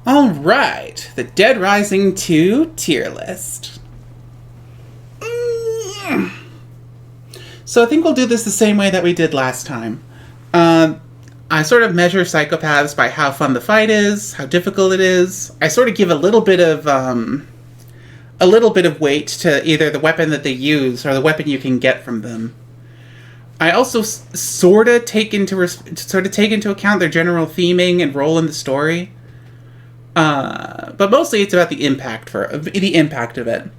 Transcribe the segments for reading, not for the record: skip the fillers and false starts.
All right, the Dead Rising 2 tier list. So I think we'll do this the same way that we did last time. I sort of measure psychopaths by how fun the fight is, how difficult it is. I sort of give a little bit of weight to either the weapon that they use or the weapon you can get from them. I also sort of take into account their general theming and role in the story. But mostly it's about the impact of it.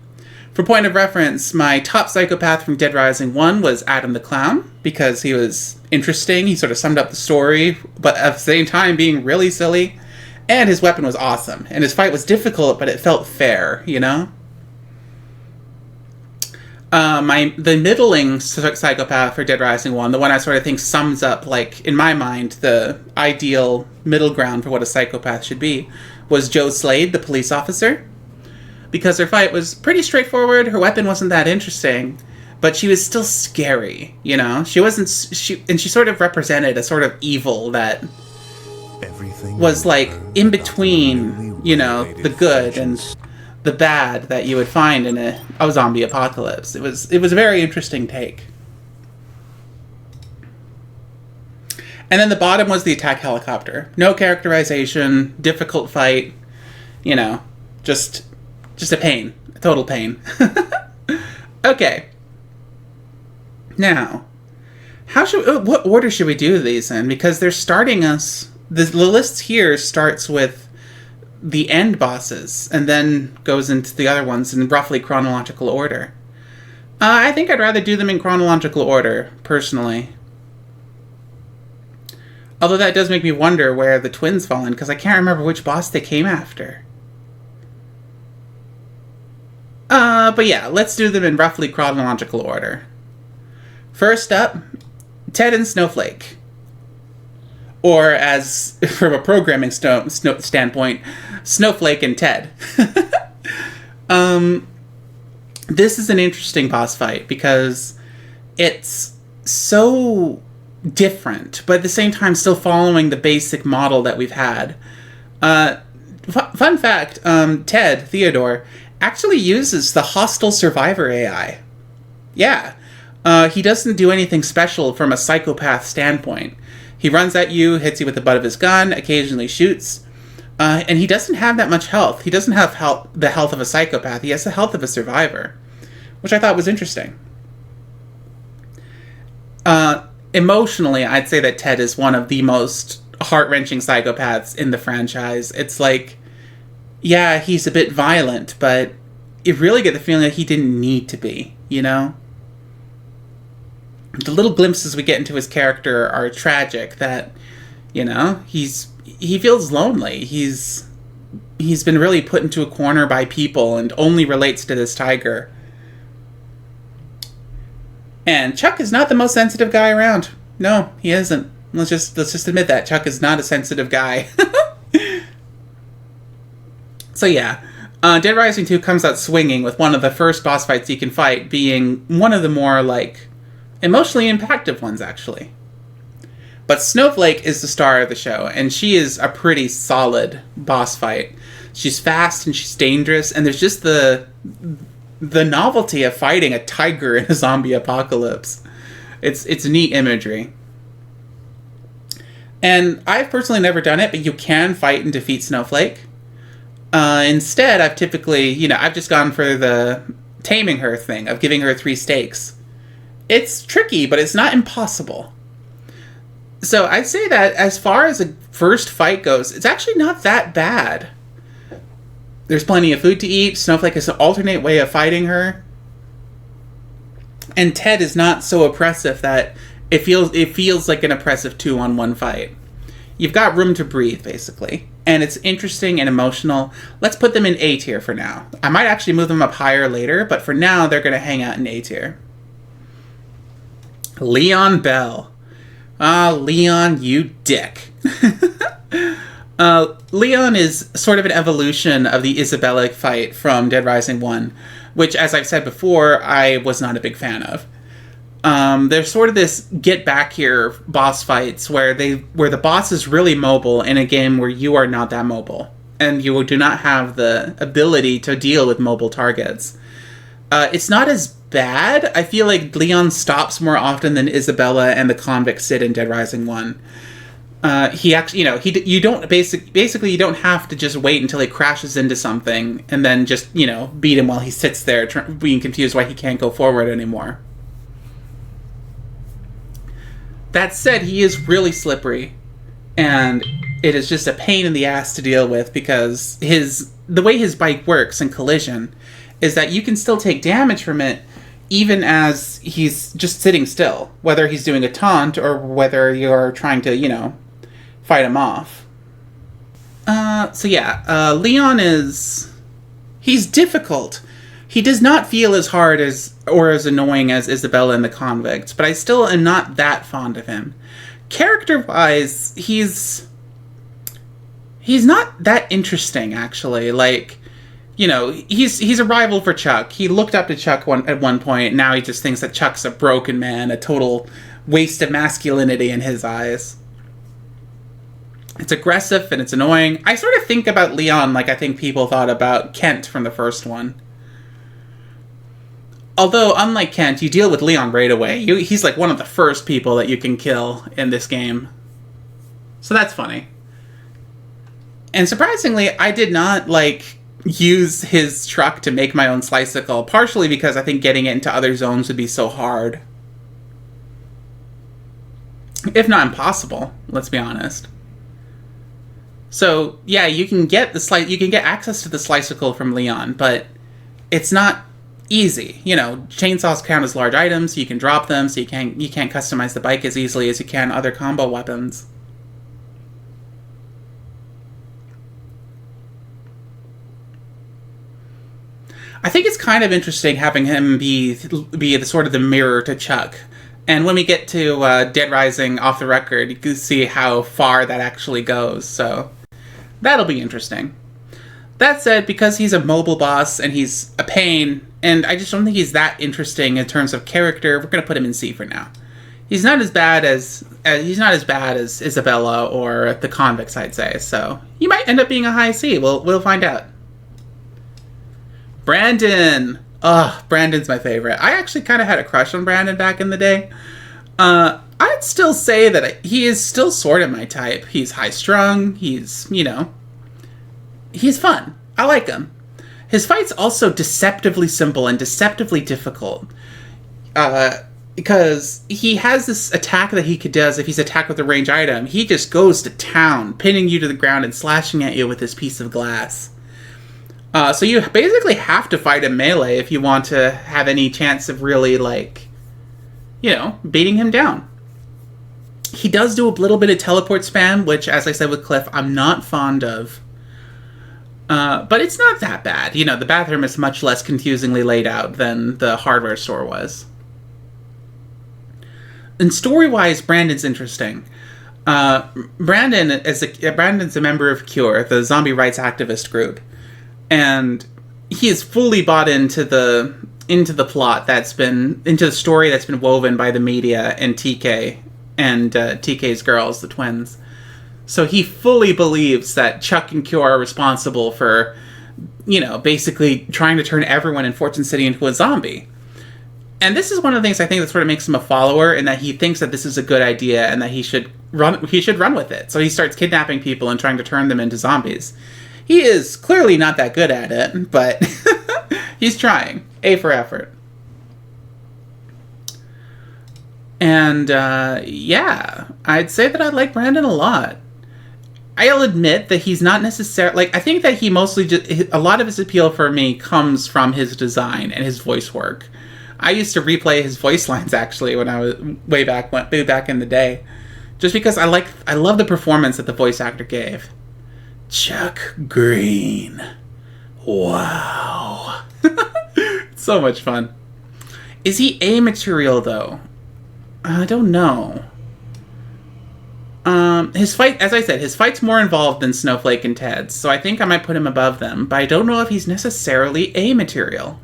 For point of reference, my top psychopath from Dead Rising 1 was Adam the Clown, because he was interesting, he sort of summed up the story, but at the same time being really silly, and his weapon was awesome, and his fight was difficult, but it felt fair, you know? The middling psychopath for Dead Rising 1, the one I sort of think sums up, like, in my mind, the ideal middle ground for what a psychopath should be, was Jo Slade, the police officer. Because her fight was pretty straightforward, her weapon wasn't that interesting, but she was still scary, you know? She sort of represented a sort of evil that was, like, in between, you know, the good and the bad that you would find in a zombie apocalypse. It was a very interesting take. And then the bottom was the attack helicopter. No characterization, difficult fight, you know, just a pain. A total pain. Okay. Now, what order should we do these in? Because they're starting us... The list here starts with the end bosses, and then goes into the other ones in roughly chronological order. I think I'd rather do them in chronological order, personally. Although that does make me wonder where the twins fall in, because I can't remember which boss they came after. But yeah, let's do them in roughly chronological order. First up, Ted and Snowflake. Or, as from a programming standpoint, Snowflake and Ted. This is an interesting boss fight because it's so different, but at the same time still following the basic model that we've had. Fun fact, Ted, Theodore, actually uses the hostile survivor AI. Yeah. He doesn't do anything special from a psychopath standpoint. He runs at you, hits you with the butt of his gun, occasionally shoots, and he doesn't have that much health. He doesn't have the health of a psychopath. He has the health of a survivor, which I thought was interesting. Emotionally, I'd say that Ted is one of the most heart-wrenching psychopaths in the franchise. It's like, yeah, he's a bit violent, but you really get the feeling that he didn't need to be, you know? The little glimpses we get into his character are tragic, that, you know, he feels lonely. He's been really put into a corner by people and only relates to this tiger. And Chuck is not the most sensitive guy around. No, he isn't. Let's just admit that. Chuck is not a sensitive guy. So yeah, Dead Rising 2 comes out swinging with one of the first boss fights you can fight being one of the more, like, emotionally impactful ones, actually. But Snowflake is the star of the show, and she is a pretty solid boss fight. She's fast and she's dangerous, and there's just the novelty of fighting a tiger in a zombie apocalypse. It's neat imagery. And I've personally never done it, but you can fight and defeat Snowflake. Instead, I've typically, I've just gone for the taming her thing, of giving her 3 stakes. It's tricky, but it's not impossible. So I'd say that as far as a first fight goes, it's actually not that bad. There's plenty of food to eat. Snowflake is an alternate way of fighting her. And Ted is not so oppressive that it feels like an oppressive 2-on-1 fight. You've got room to breathe, basically. And it's interesting and emotional. Let's put them in A tier for now. I might actually move them up higher later, but for now, they're going to hang out in A tier. Leon Bell. Leon, you dick. Leon is sort of an evolution of the Isabella fight from Dead Rising 1, which, as I've said before, I was not a big fan of. There's sort of this get back here boss fights where the boss is really mobile in a game where you are not that mobile. and you do not have the ability to deal with mobile targets. It's not as bad. I feel like Leon stops more often than Isabella and the convicts did in Dead Rising 1. He actually, you don't basically you don't have to just wait until he crashes into something and then just, beat him while he sits there being confused why he can't go forward anymore. That said, he is really slippery, and it is just a pain in the ass to deal with because the way his bike works in collision is that you can still take damage from it even as he's just sitting still, whether he's doing a taunt or whether you're trying to, fight him off. Leon he's difficult. He does not feel as hard or as annoying as Isabella and the convicts, but I still am not that fond of him. Character-wise, he's not that interesting, actually. Like, he's a rival for Chuck. He looked up to Chuck at one point. Now he just thinks that Chuck's a broken man, a total waste of masculinity in his eyes. It's aggressive and it's annoying. I sort of think about Leon like I think people thought about Kent from the first one. Although, unlike Kent, you deal with Leon right away. He's like one of the first people that you can kill in this game. So that's funny. And surprisingly, I did not, use his truck to make my own slicycle, partially because I think getting it into other zones would be so hard. If not impossible, let's be honest. So, yeah, you can get access to the slicycle from Leon, but it's not easy. Chainsaws count as large items, so you can drop them, so you can't customize the bike as easily as you can other combo weapons. I think it's kind of interesting having him be the sort of the mirror to Chuck. And when we get to Dead Rising off the record, you can see how far that actually goes, so that'll be interesting. That said, because he's a mobile boss and he's a pain, and I just don't think he's that interesting in terms of character, we're going to put him in C for now. He's not as bad as Isabella or the convicts, I'd say, so he might end up being a high C. We'll find out. Brandon! Brandon's my favorite. I actually kind of had a crush on Brandon back in the day. I'd still say that he is still sort of my type. He's high-strung, he's fun. I like him. His fight's also deceptively simple and deceptively difficult. Because he has this attack that he does if he's attacked with a ranged item. He just goes to town, pinning you to the ground and slashing at you with this piece of glass. So you basically have to fight him melee if you want to have any chance of really, beating him down. He does do a little bit of teleport spam, which, as I said with Cliff, I'm not fond of. But it's not that bad. The bathroom is much less confusingly laid out than the hardware store was. And story-wise, Brandon's interesting. Brandon's a member of CURE, the zombie rights activist group. And he is fully bought into the plot into the story that's been woven by the media and TK and TK's girls, the twins. So he fully believes that Chuck and Cure are responsible for, basically trying to turn everyone in Fortune City into a zombie. And this is one of the things I think that sort of makes him a follower, in that he thinks that this is a good idea and that he should run with it. So he starts kidnapping people and trying to turn them into zombies. He is clearly not that good at it, but he's trying. A for effort. And, I'd say that I like Brandon a lot. I'll admit that he's not necessarily... I think that he mostly a lot of his appeal for me comes from his design and his voice work. I used to replay his voice lines, actually, when I was way back in the day. Just because I love the performance that the voice actor gave. Chuck Green. Wow. So much fun. Is he A material, though? I don't know. His fight, as I said, his fight's more involved than Snowflake and Ted's, so I think I might put him above them, but I don't know if he's necessarily A material.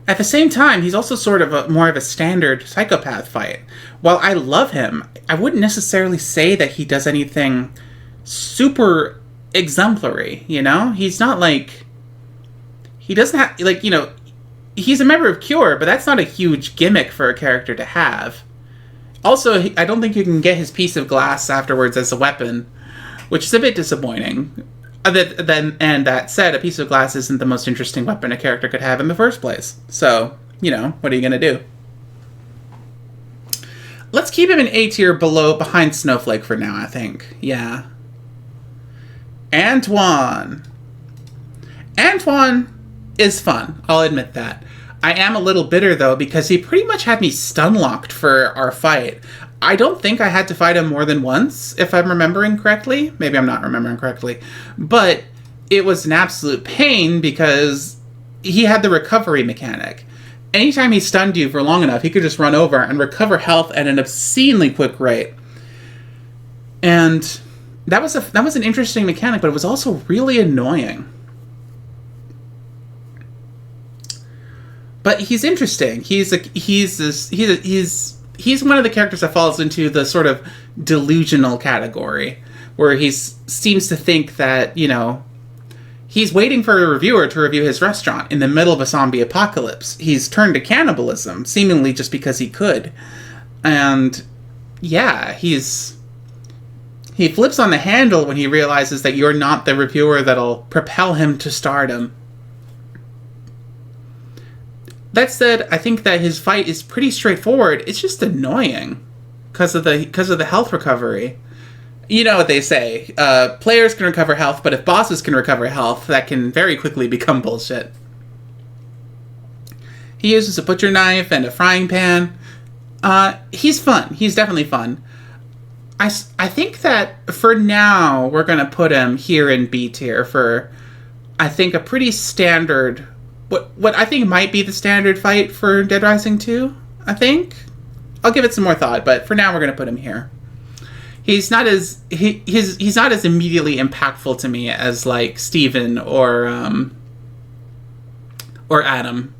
At the same time, he's also sort of more of a standard psychopath fight. While I love him, I wouldn't necessarily say that he does anything super exemplary, you know? He's not like... He doesn't have... Like, you know, he's a member of Cure, but that's not a huge gimmick for a character to have. Also, I don't think you can get his piece of glass afterwards as a weapon, which is a bit disappointing. And that said, a piece of glass isn't the most interesting weapon a character could have in the first place. So, you know, what are you going to do? Let's keep him in A tier behind Snowflake for now, I think. Yeah. Antoine. Antoine is fun. I'll admit that. I am a little bitter, though, because he pretty much had me stun-locked for our fight. I don't think I had to fight him more than once, if I'm remembering correctly. Maybe I'm not remembering correctly. But it was an absolute pain because he had the recovery mechanic. Anytime he stunned you for long enough, he could just run over and recover health at an obscenely quick rate. And that was an interesting mechanic, but it was also really annoying. But he's interesting. He's one of the characters that falls into the sort of delusional category, where he seems to think that, you know, he's waiting for a reviewer to review his restaurant in the middle of a zombie apocalypse. He's turned to cannibalism, seemingly just because he could. And yeah, he flips on the handle when he realizes that you're not the reviewer that'll propel him to stardom. That said, I think that his fight is pretty straightforward. It's just annoying because of the health recovery. You know what they say. Players can recover health, but if bosses can recover health, that can very quickly become bullshit. He uses a butcher knife and a frying pan. He's fun. He's definitely fun. I think that for now, we're going to put him here in B tier for, I think, a pretty standard... What I think might be the standard fight for Dead Rising 2, I think. I'll give it some more thought, but for now we're going to put him here. He's not as he's not as immediately impactful to me as like Steven or Adam.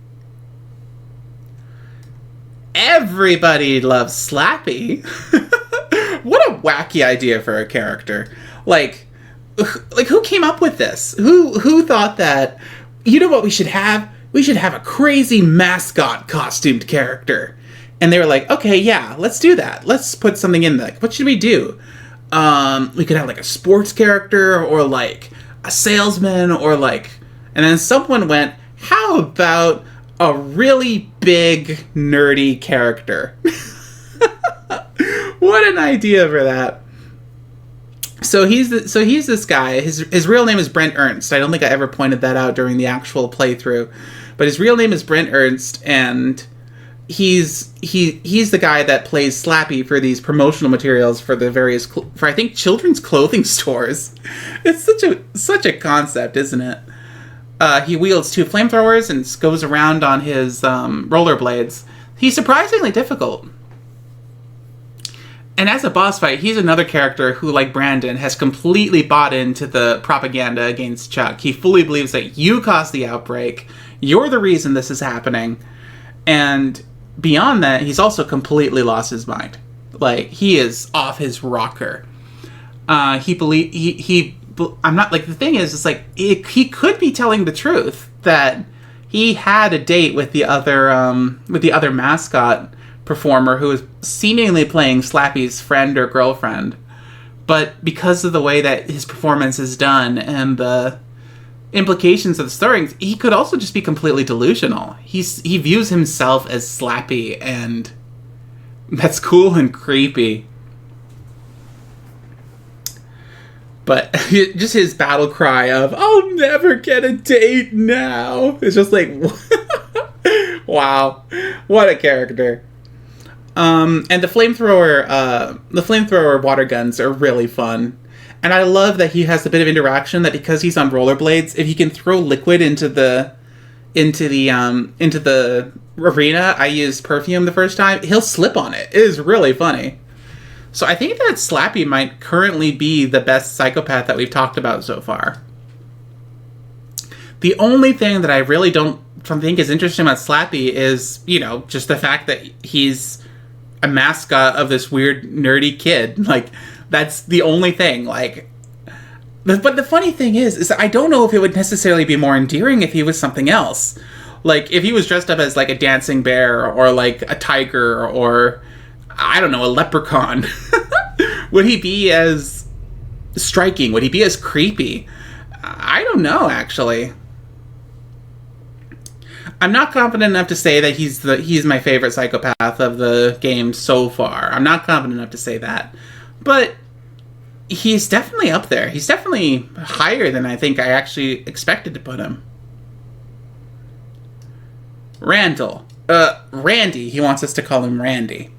Everybody loves Slappy. What a wacky idea for a character. Like who came up with this? Who thought that? You know what we should have? We should have a crazy mascot costumed character. And they were like, okay, yeah, let's do that. Let's put something in there. Like, what should we do? We could have like a sports character or like a salesman or like... And then someone went, how about a really big nerdy character? What an idea for that. So he's this guy. His real name is Brent Ernst. I don't think I ever pointed that out during the actual playthrough, but his real name is Brent Ernst, and he's the guy that plays Slappy for these promotional materials for the various for I think children's clothing stores. It's such a concept, isn't it? He wields 2 flamethrowers and goes around on his rollerblades. He's surprisingly difficult. And as a boss fight, he's another character who, like Brandon, has completely bought into the propaganda against Chuck. He fully believes that you caused the outbreak. You're the reason this is happening. And beyond that, he's also completely lost his mind. Like, he is off his rocker. I'm not, like, the thing is, it's like, he could be telling the truth that he had a date with the other mascot performer who was seemingly playing Slappy's friend or girlfriend, but because of the way that his performance is done and the implications of the story, he could also just be completely delusional. He views himself as Slappy, and that's cool and creepy. But just his battle cry of "I'll never get a date now" is just like, wow, what a character. And the flamethrower water guns are really fun. And I love that he has a bit of interaction, that because he's on rollerblades, if he can throw liquid into the arena, I used perfume the first time, he'll slip on it. It is really funny. So I think that Slappy might currently be the best psychopath that we've talked about so far. The only thing that I really don't think is interesting about Slappy is, you know, just the fact that he's a mascot of this weird nerdy kid. Like, that's the only thing. Like, But the funny thing is I don't know if it would necessarily be more endearing if he was something else. Like, if he was dressed up as, like, a dancing bear or, like, a tiger or, I don't know, a leprechaun. Would he be as striking? Would he be as creepy? I don't know, actually. I'm not confident enough to say that he's my favorite psychopath of the game so far. I'm not confident enough to say that. But he's definitely up there. He's definitely higher than I think I actually expected to put him. Randy. He wants us to call him Randy.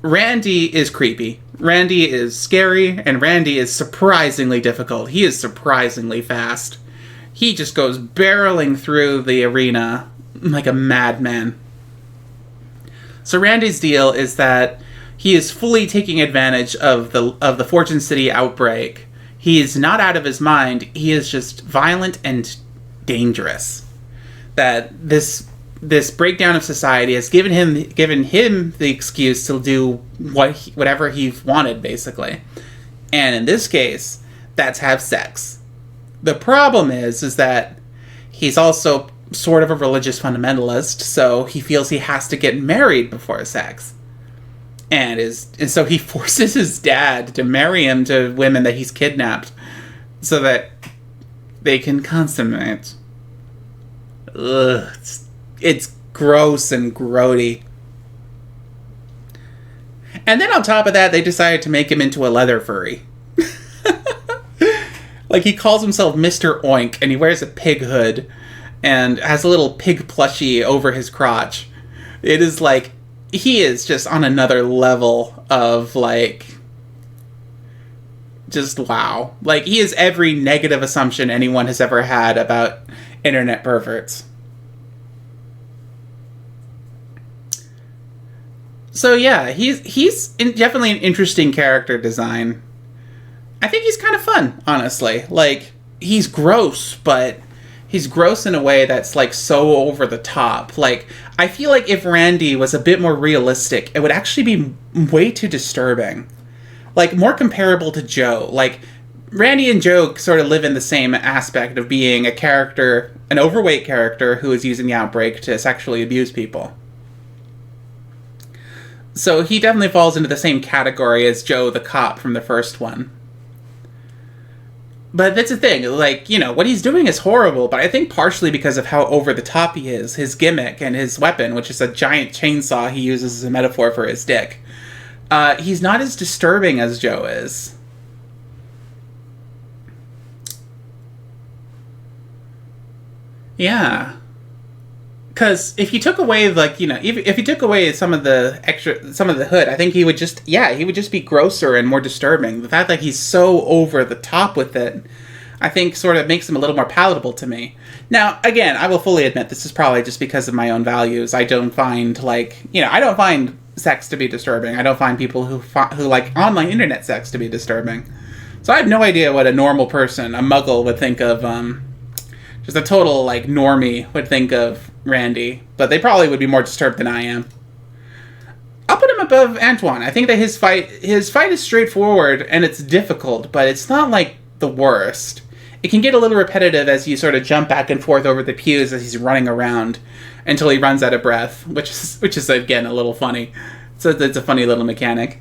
Randy is creepy. Randy is scary, and Randy is surprisingly difficult. He is surprisingly fast. He just goes barreling through the arena like a madman. So Randy's deal is that he is fully taking advantage of the Fortune City outbreak. He is not out of his mind. He is just violent and dangerous. That this breakdown of society has given him the excuse to do whatever he wanted, basically. And in this case, that's have sex. The problem is that he's also sort of a religious fundamentalist, so he feels he has to get married before sex. And so he forces his dad to marry him to women that he's kidnapped so that they can consummate. Ugh, it's gross and grody. And then on top of that, they decided to make him into a leather furry. Like, he calls himself Mr. Oink, and he wears a pig hood, and has a little pig plushie over his crotch. It is like, he is just on another level of, like, just wow. Like, he is every negative assumption anyone has ever had about internet perverts. So yeah, he's definitely an interesting character design. I think he's kind of fun, honestly. Like, he's gross, but he's gross in a way that's, like, so over the top. Like, I feel like if Randy was a bit more realistic, it would actually be way too disturbing. Like, more comparable to Joe. Like, Randy and Joe sort of live in the same aspect of being a character, an overweight character who is using the outbreak to sexually abuse people. So he definitely falls into the same category as Joe the cop from the first one. But that's the thing, like, you know, what he's doing is horrible, but I think partially because of how over the top he is, his gimmick and his weapon, which is a giant chainsaw he uses as a metaphor for his dick. He's not as disturbing as Joe is. Yeah. Because if you took away, like, you know, if you took away some of the hood, I think he would just be grosser and more disturbing. The fact that he's so over the top with it, I think sort of makes him a little more palatable to me. Now, again, I will fully admit this is probably just because of my own values. I don't find, like, you know, I don't find sex to be disturbing. I don't find people who like online internet sex to be disturbing. So I have no idea what a normal person, a muggle, would think of, just a total, like, normie would think of Randy, but they probably would be more disturbed than I am. I'll put him above Antoine. I think that his fight is straightforward and it's difficult, but it's not like the worst. It can get a little repetitive as you sort of jump back and forth over the pews as he's running around until he runs out of breath, which is again a little funny. So it's a funny little mechanic.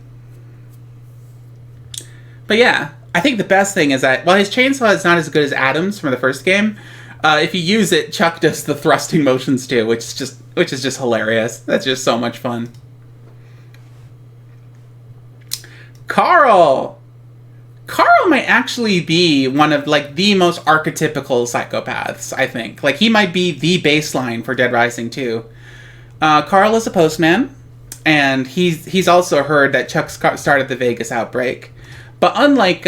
But yeah, I think the best thing is that while his chainsaw is not as good as Adam's from the first game, if you use it, Chuck does the thrusting motions too, which is just hilarious. That's just so much fun. Carl might actually be one of, like, the most archetypical psychopaths, I think. Like, he might be the baseline for Dead Rising 2. Carl is a postman, and he's also heard that Chuck started the Vegas outbreak. But unlike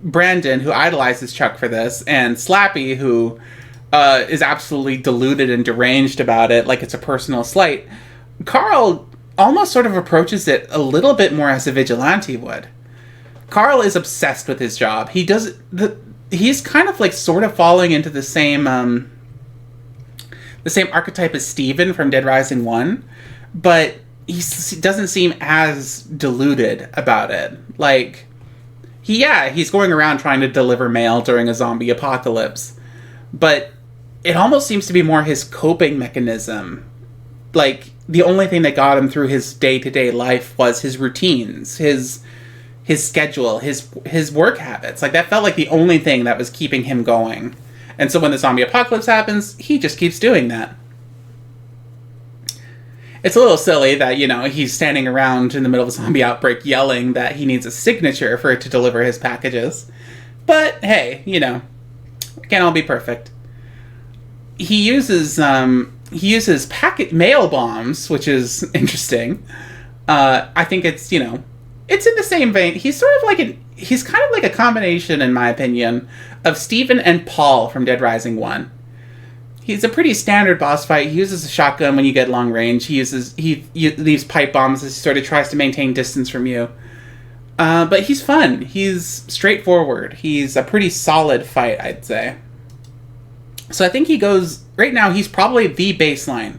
Brandon, who idolizes Chuck for this, and Slappy, who is absolutely deluded and deranged about it, like it's a personal slight, Carl almost sort of approaches it a little bit more as a vigilante would. Carl is obsessed with his job. He's kind of like sort of falling into the same archetype as Steven from Dead Rising 1, but he doesn't seem as deluded about it. Like, he's going around trying to deliver mail during a zombie apocalypse. But it almost seems to be more his coping mechanism. Like, the only thing that got him through his day-to-day life was his routines, his schedule, his work habits. Like, that felt like the only thing that was keeping him going. And so when the zombie apocalypse happens, he just keeps doing that. It's a little silly that, he's standing around in the middle of a zombie outbreak yelling that he needs a signature for it to deliver his packages. But, hey, it can't all be perfect. He uses mail bombs, which is interesting. I think it's, it's in the same vein. He's sort of he's kind of like a combination, in my opinion, of Stephen and Paul from Dead Rising 1. He's a pretty standard boss fight. He uses a shotgun when you get long range. He leaves pipe bombs as he sort of tries to maintain distance from you. But he's fun. He's straightforward. He's a pretty solid fight, I'd say. So I think right now, he's probably the baseline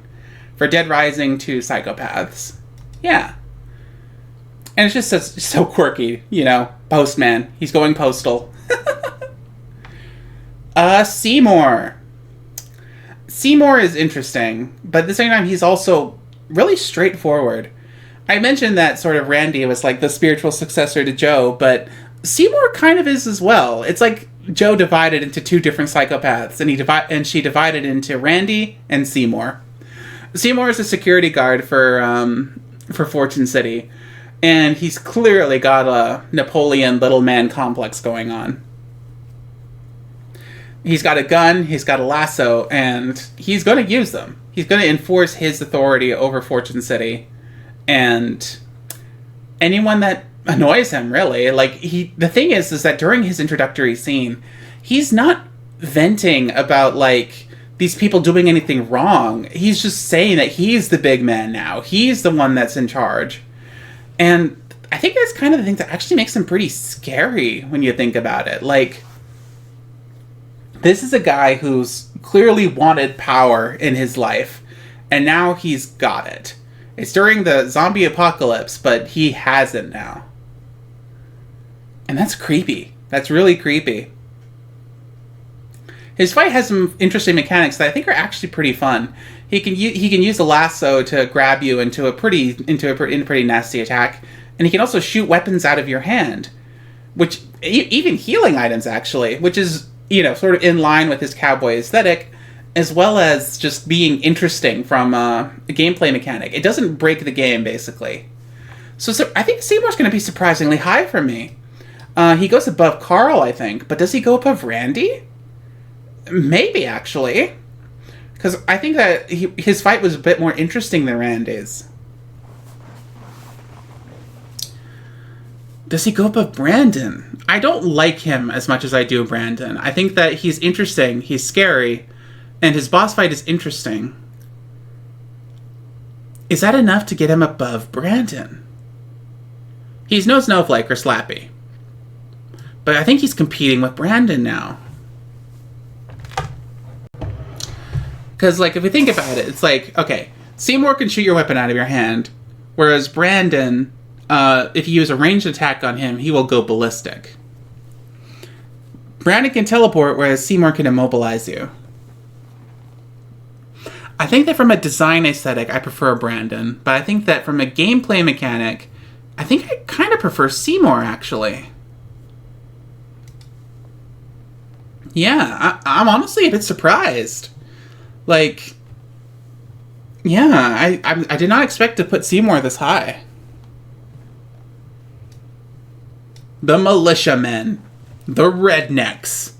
for Dead Rising 2 Psychopaths. Yeah. And it's just so quirky, Postman. He's going postal. Seymour. Seymour is interesting, but at the same time, he's also really straightforward. I mentioned that sort of Randy was like the spiritual successor to Joe, but Seymour kind of is as well. It's like Joe divided into two different psychopaths, and she divided into Randy and Seymour. Seymour is a security guard for Fortune City, and he's clearly got a Napoleon little man complex going on. He's got a gun, he's got a lasso, and he's going to use them. He's going to enforce his authority over Fortune City, and anyone that annoys him, really. Like, the thing is that during his introductory scene, he's not venting about, like, these people doing anything wrong. He's just saying that he's the big man now. He's the one that's in charge. And I think that's kind of the thing that actually makes him pretty scary when you think about it. Like, this is a guy who's clearly wanted power in his life, and now he's got it. It's during the zombie apocalypse, but he has it now. And that's creepy. That's really creepy. His fight has some interesting mechanics that I think are actually pretty fun. He can use the lasso to grab you into a pretty nasty attack, and he can also shoot weapons out of your hand, which even healing items actually, which is sort of in line with his cowboy aesthetic, as well as just being interesting from a gameplay mechanic. It doesn't break the game basically. So I think Seymour's going to be surprisingly high for me. He goes above Carl, I think, but does he go above Randy? Maybe, actually. Because I think that his fight was a bit more interesting than Randy's. Does he go above Brandon? I don't like him as much as I do Brandon. I think that he's interesting, he's scary, and his boss fight is interesting. Is that enough to get him above Brandon? He's no Snowflake or Slappy. But I think he's competing with Brandon now. Because, like, if we think about it, it's like, okay, Seymour can shoot your weapon out of your hand, whereas Brandon, if you use a ranged attack on him, he will go ballistic. Brandon can teleport, whereas Seymour can immobilize you. I think that from a design aesthetic, I prefer Brandon, but I think that from a gameplay mechanic, I think I kind of prefer Seymour, actually. Yeah, I'm honestly a bit surprised. Like, yeah, I did not expect to put Seymour this high. The militiamen. The rednecks.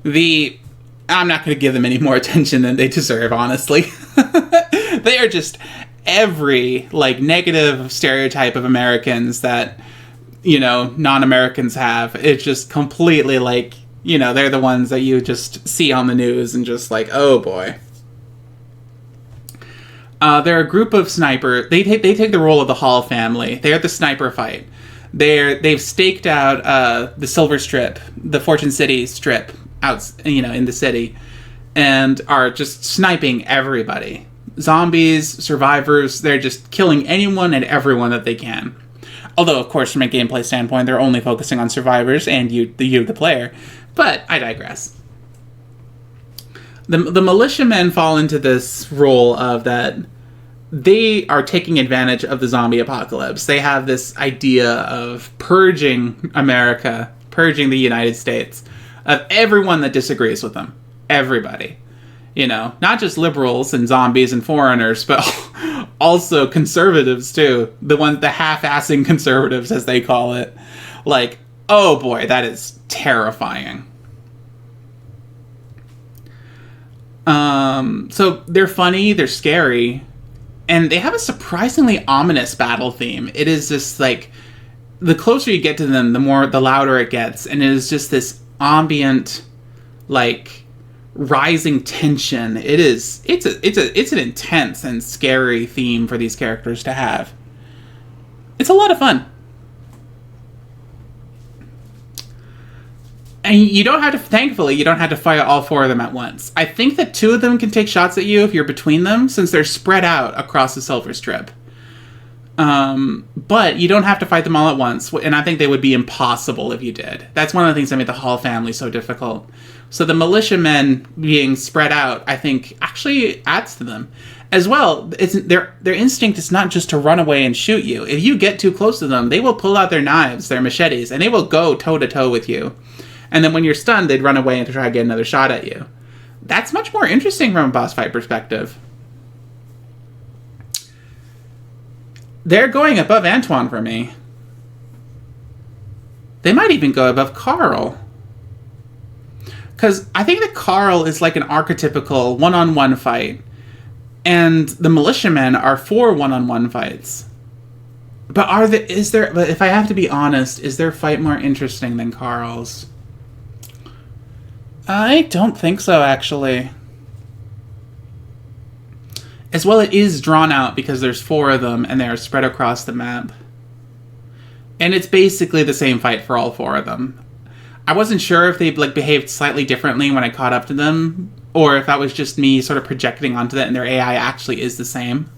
I'm not going to give them any more attention than they deserve, honestly. They are just every, like, negative stereotype of Americans that, non-Americans have. It's just completely, like, they're the ones that you just see on the news and just like, oh boy. They're a group of sniper. They take the role of the Hall family. They're the sniper fight. They've staked out the Silver Strip, the Fortune City Strip, out in the city, and are just sniping everybody. Zombies, survivors. They're just killing anyone and everyone that they can. Although, of course, from a gameplay standpoint, they're only focusing on survivors and the player. But I digress. The militiamen fall into this role of that they are taking advantage of the zombie apocalypse. They have this idea of purging America, purging the United States, of everyone that disagrees with them. Everybody. You know, not just liberals and zombies and foreigners, but also conservatives, too. The half-assing conservatives, as they call it. Like, oh boy, that is terrifying. So they're funny, they're scary, and they have a surprisingly ominous battle theme. It is just like, the closer you get to them, the louder it gets, and it is just this ambient, like, rising tension. It's an intense and scary theme for these characters to have. It's a lot of fun. And thankfully, you don't have to fight all 4 of them at once. I think that 2 of them can take shots at you if you're between them, since they're spread out across the Silver Strip. But you don't have to fight them all at once, and I think they would be impossible if you did. That's one of the things that made the Hall family so difficult. So the militiamen being spread out, I think, actually adds to them. As well, their instinct is not just to run away and shoot you. If you get too close to them, they will pull out their knives, their machetes, and they will go toe-to-toe with you. And then when you're stunned, they'd run away and try to get another shot at you. That's much more interesting from a boss fight perspective. They're going above Antoine for me. They might even go above Carl. Because I think that Carl is like an archetypical one-on-one fight. And the militiamen are 4 one-on-one fights. But but if I have to be honest, is their fight more interesting than Carl's? I don't think so, actually. As well, it is drawn out because there's 4 of them and they're spread across the map. And it's basically the same fight for all 4 of them. I wasn't sure if they behaved slightly differently when I caught up to them, or if that was just me sort of projecting onto that and their AI actually is the same.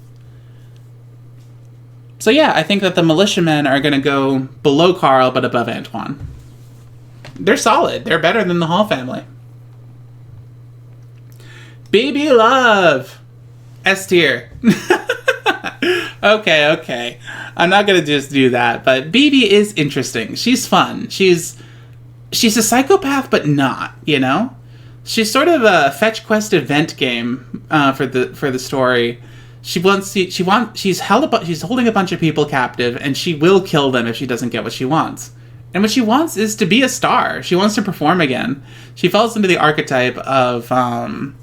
So yeah, I think that the militiamen are going to go below Carl but above Antoine. They're solid. They're better than the Hall family. BB Love! S tier. Okay. I'm not going to just do that, but BB is interesting. She's fun. She's a psychopath, but not, you know? She's sort of a fetch quest event game for the story. She's holding a bunch of people captive, and she will kill them if she doesn't get what she wants. And what she wants is to be a star. She wants to perform again. She falls into the archetype of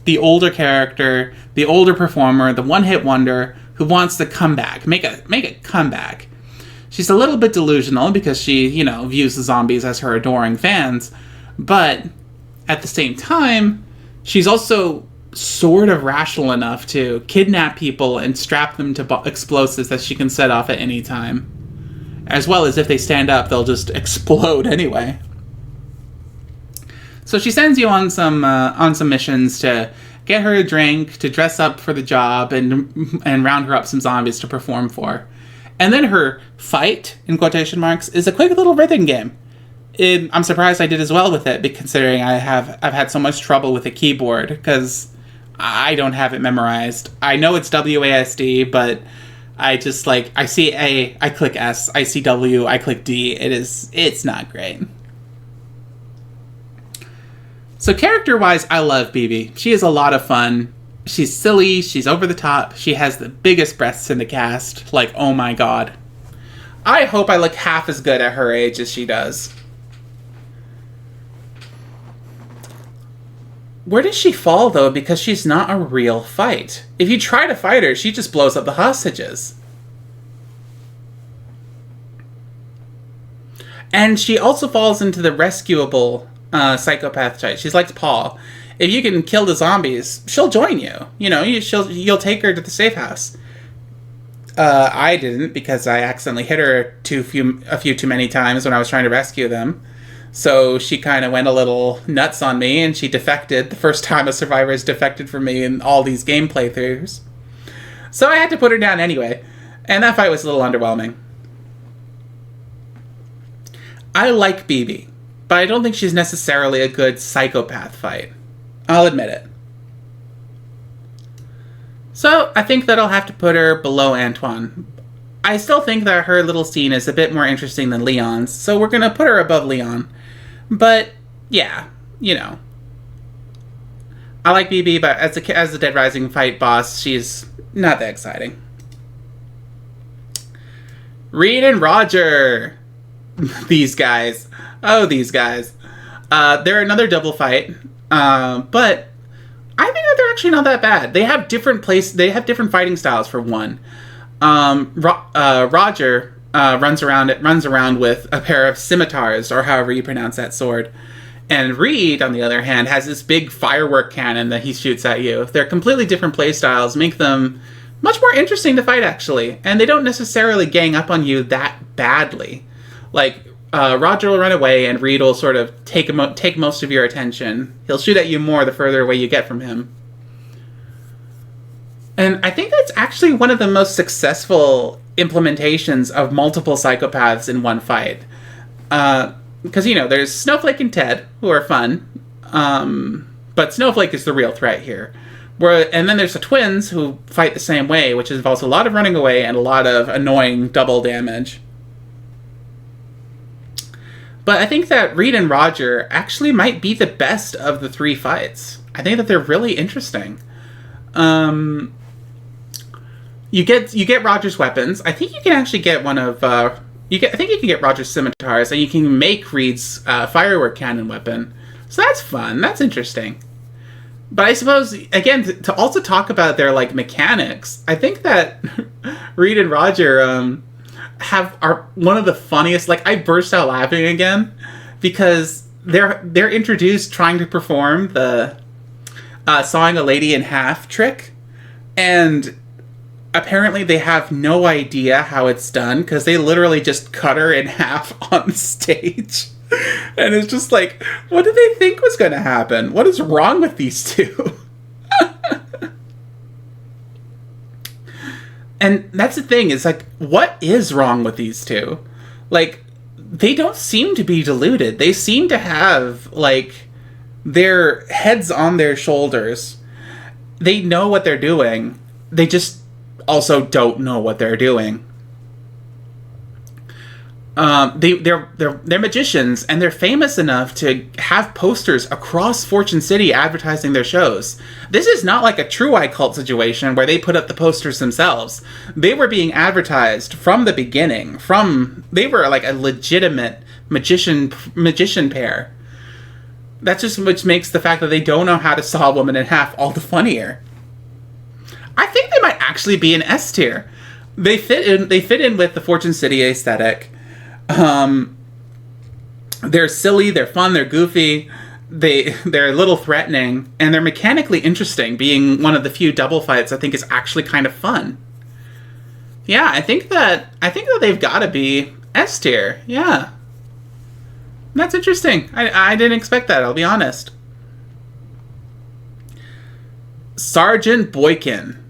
the older character, the older performer, the one-hit wonder who wants to come back, make a comeback. She's a little bit delusional because she, views the zombies as her adoring fans, but at the same time, she's also sort of rational enough to kidnap people and strap them to explosives that she can set off at any time. As well as if they stand up, they'll just explode anyway. So she sends you on some missions to get her a drink, to dress up for the job, and round her up some zombies to perform for. And then her fight, in quotation marks, is a quick little rhythm game. I'm surprised I did as well with it, considering I've had so much trouble with the keyboard, because I don't have it memorized. I know it's WASD, but I just, I see A, I click S, I see W, I click D. It's not great. So character-wise, I love BB. She is a lot of fun. She's silly, she's over the top, she has the biggest breasts in the cast. Oh my god. I hope I look half as good at her age as she does. Where does she fall, though? Because she's not a real fight. If you try to fight her, she just blows up the hostages. And she also falls into the rescuable psychopath type. She's like Paul. If you can kill the zombies, she'll join you. You'll take her to the safe house. I didn't, because I accidentally hit her a few too many times when I was trying to rescue them. So she kind of went a little nuts on me, and she defected the first time a survivor has defected from me in all these game playthroughs. So I had to put her down anyway, and that fight was a little underwhelming. I like BB, but I don't think she's necessarily a good psychopath fight. I'll admit it. So I think that I'll have to put her below Antoine. I still think that her little scene is a bit more interesting than Leon's, so we're going to put her above Leon. But, yeah, you know. I like BB, but as the Dead Rising fight boss, she's not that exciting. Reed and Roger! These guys. Oh, these guys. They're another double fight, but I think that they're actually not that bad. They have different fighting styles for one. Roger runs around with a pair of scimitars, or however you pronounce that sword. And Reed, on the other hand, has this big firework cannon that he shoots at you. They're completely different play styles, make them much more interesting to fight, actually. And they don't necessarily gang up on you that badly. Like, Roger will run away, and Reed will sort of take most of your attention. He'll shoot at you more the further away you get from him. And I think that's actually one of the most successful implementations of multiple psychopaths in one fight. Because, you know, there's Snowflake and Ted, who are fun. But Snowflake is the real threat here. And then there's the twins, who fight the same way, which involves a lot of running away and a lot of annoying double damage. But I think that Reed and Roger actually might be the best of the three fights. I think that they're really interesting. You get Roger's weapons. I think you can actually get one of I think you can get Roger's scimitars, and you can make Reed's firework cannon weapon. So that's fun. That's interesting. But I suppose, again, to also talk about their mechanics, I think that Reed and Roger are one of the funniest. I burst out laughing again because they're introduced trying to perform the sawing a lady in half trick, and apparently they have no idea how it's done because they literally just cut her in half on stage. And it's just like, what did they think was going to happen? What is wrong with these two? And that's the thing, is what is wrong with these two? They don't seem to be deluded. They seem to have, their heads on their shoulders. They know what they're doing. They just also don't know what they're doing. They're magicians, and they're famous enough to have posters across Fortune City advertising their shows. This is not like a True Eye cult situation where they put up the posters themselves. They were being advertised from the beginning. They were like a legitimate magician pair. That's just which makes the fact that they don't know how to saw a woman in half all the funnier. I think they might actually be an S tier. They fit in with the Fortune City aesthetic. They're silly, they're fun, they're goofy, they're a little threatening, and they're mechanically interesting, being one of the few double fights I think is actually kind of fun. Yeah, I think that they've got to be S tier. Yeah. That's interesting. I didn't expect that, I'll be honest. Sergeant Boykin.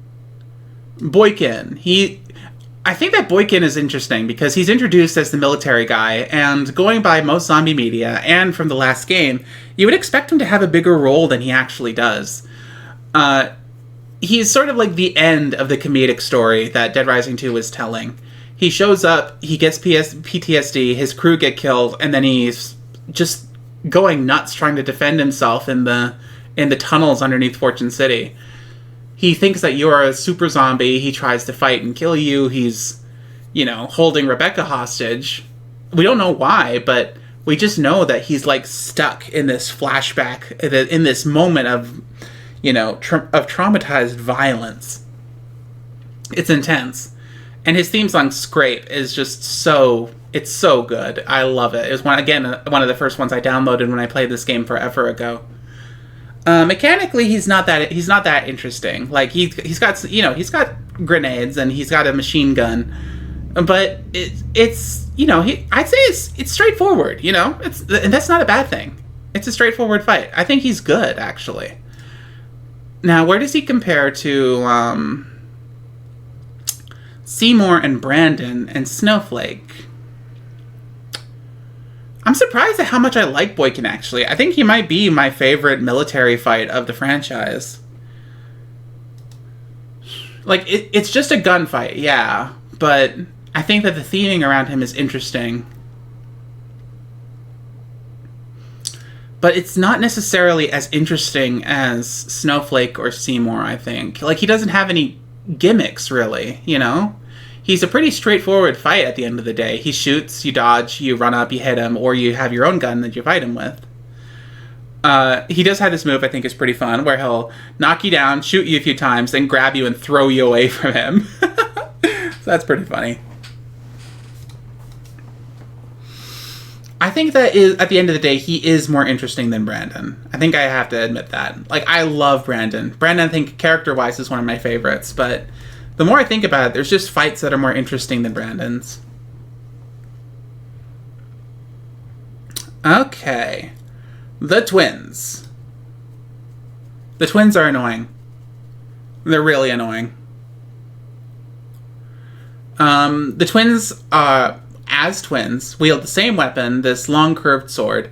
I think that Boykin is interesting because he's introduced as the military guy, and going by most zombie media and from the last game, you would expect him to have a bigger role than he actually does. He's sort of like the end of the comedic story that Dead Rising 2 was telling. He shows up, he gets PTSD, his crew get killed, and then he's just going nuts trying to defend himself in the tunnels underneath Fortune City. He thinks that you're a super zombie. He tries to fight and kill you. He's, holding Rebecca hostage. We don't know why, but we just know that he's, stuck in this flashback, in this moment of, of traumatized violence. It's intense. And his theme song, Scrape, is just it's so good. I love it. It was, one of the first ones I downloaded when I played this game forever ago. Mechanically, he's not that interesting. He's got grenades and he's got a machine gun, but it's I'd say it's straightforward. And that's not a bad thing. It's a straightforward fight. I think he's good, actually. Now, where does he compare to Seymour and Brandon and Snowflake? I'm surprised at how much I like Boykin, actually. I think he might be my favorite military fight of the franchise. Like, it's just a gunfight, yeah, but I think that the theming around him is interesting. But it's not necessarily as interesting as Snowflake or Seymour, I think. Like, he doesn't have any gimmicks, really, you know? He's a pretty straightforward fight at the end of the day. He shoots, you dodge, you run up, you hit him, or you have your own gun that you fight him with. He does have this move I think is pretty fun, where he'll knock you down, shoot you a few times, then grab you and throw you away from him. So that's pretty funny. I think that at the end of the day, he is more interesting than Brandon. I think I have to admit that. Like, I love Brandon. Brandon, I think, character-wise, is one of my favorites, but the more I think about it, there's just fights that are more interesting than Brandon's. Okay. The twins. The twins are annoying. They're really annoying. The twins, as twins, wield the same weapon, this long curved sword,